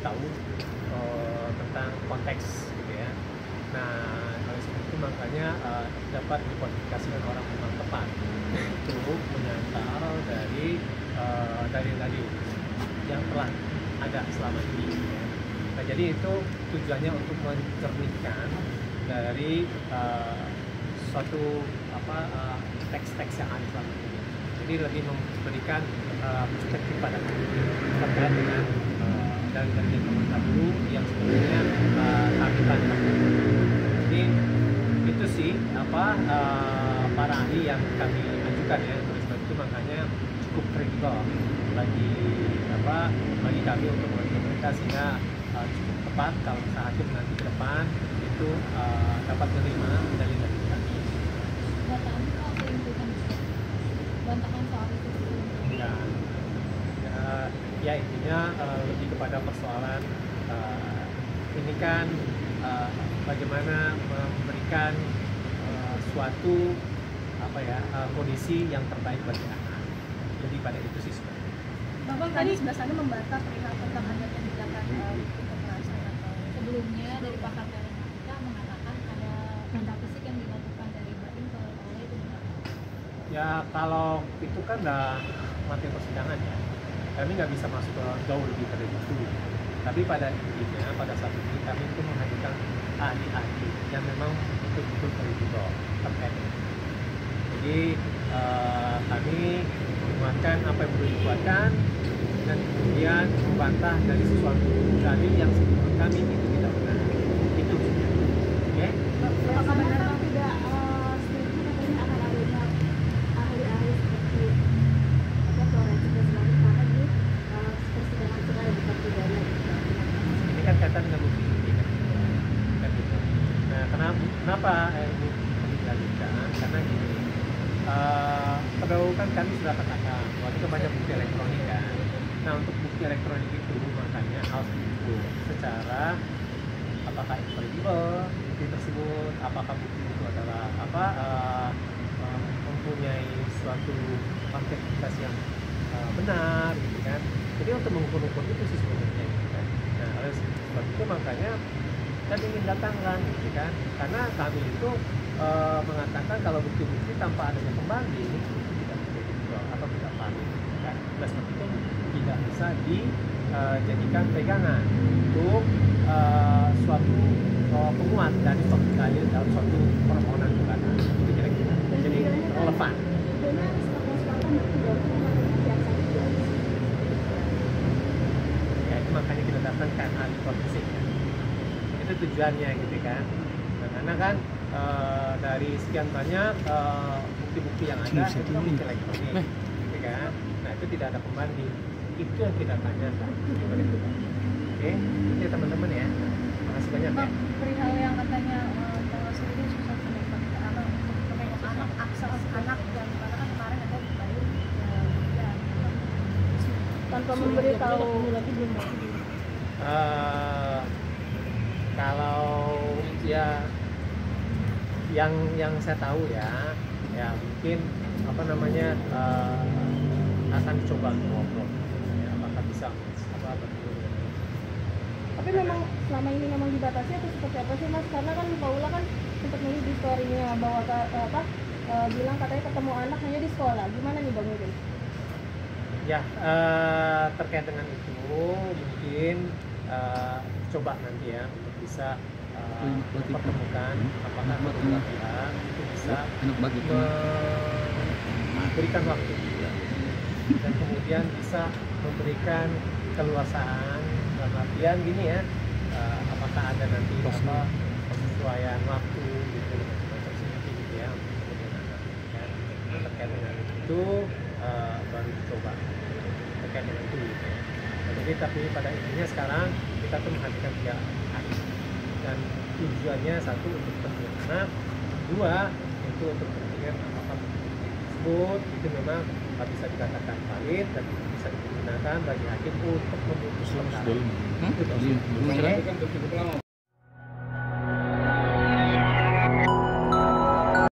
tahu tentang konteks gitu ya. Nah, oleh sebab itu makanya dapat dikualifikasikan orang memang tepat untuk menyangkal dari dalil-dalil yang telah ada selama ini. Ya. Nah, jadi itu tujuannya untuk mencernihkan dari suatu teks-teks yang ada selama ini. Jadi lebih memberikan perspektif pada terkait dengan dalil-dalil pemerintah dulu yang sebenarnya kami bantah. Jadi itu sih para ahli yang kami ajukan ya. Oleh sebab itu makanya cukup kredibel bagi kami untuk mengajukan mereka, sehingga cukup tepat kalau misalnya hakim nanti ke depan itu dapat menerima dalil-dalil kami. Bantahan soal itu ya intinya lebih kepada persoalan ini kan bagaimana memberikan suatu kondisi yang terbaik bagi anak. Jadi pada itu sih sebenarnya. Bapak tadi sebelah sana membantah perihal tentang adanya tindakan kekerasan atau sebelumnya dari pakar Telematika mengatakan ada tindak fisik yang dilakukan dari Baim ke oleh itu benar? Ya kalau itu kan udah materi persidangan ya, kami nggak bisa masuk ke jauh lebih pada itu. Tapi pada intinya pada saat ini kami itu menghadirkan ahli-ahli yang memang betul-betul kredibel terkait ini. Jadi kami menguatkan apa yang perlu dikuatkan dan kemudian membantah dari sesuatu dalil yang menurut kami itu tidak benar. Itu, oke? Apakah benar tidak setuju katanya akan adanya ahli-ahli seperti forensik dan sebagainya karena di persidangan sudah ada bukan pidana? Ini kan kaitan dengan bukti kan gitu. Nah, kenapa ini dilanjutkan? Karena gini, terdahulu kan kami sudah katakan waktu itu banyak bukti elektronik kan. Nah, untuk bukti elektronik itu makanya harus diukur secara apakah itu kredibel bukti tersebut, apakah bukti itu adalah mempunyai suatu autentikasi yang benar gitu kan. Jadi untuk mengukur-ukur itu sih sebenarnya gitu kan. Nah, oleh sebab itu makanya kami ingin datangkan gitu kan, karena kami itu mengatakan kalau bukti-bukti tanpa adanya pembanding itu tidak kredibel atau tidak valid gitu kan. Oleh sebab itu tidak bisa dijadikan pegangan untuk suatu penguat dari suatu dalil dalam suatu permohonan gugatan. Itu kira-kira jadi relevan. Ya, itu makanya kita datangkan ahli forensik kan. Itu tujuannya gitu kan. Nah, karena kan dari sekian banyak bukti-bukti yang ada itu kan bukti elektronik gitu kan. Nah, itu tidak ada pembanding. Itu yang kita tanyakan. Oke, itu ya teman-teman ya. Makasih banyak ya. Perihal yang katanya kalau sendiri susah mendapat anak untuk menengok anak, akses anak dan karena kan kemarin ada bayi tanpa memberitahu lagi belum kalau ya yang saya tahu ya mungkin akan dicoba ngobrol ya, apakah bisa bertemu dengan ini. Tapi memang selama ini memang dibatasi atau seperti apa sih Mas? Karena kan Paula kan sempat nulis di story-nya bahwa bilang katanya ketemu anak hanya di sekolah. Gimana nih Bang Udin? Ya, terkait dengan itu mungkin coba nanti ya untuk bisa mempertemukan apakah kedua pihak itu bisa memberikan waktu dan kemudian bisa memberikan keluasaan dalam artian gini ya, apakah ada nanti persesuaian waktu gitu macam seperti gitu ya untuk kemudian anak kan. Terkait dengan itu baru dicoba terkait dengan itu gitu ya. Nah, jadi tapi pada intinya sekarang kita tuh menghadirkan 3 ahli dan tujuannya satu untuk kepentingan anak, dua itu untuk kepentingan apakah tersebut itu memang bisa dikatakan valid dan bisa digunakan bagi hakim untuk memutus perkara.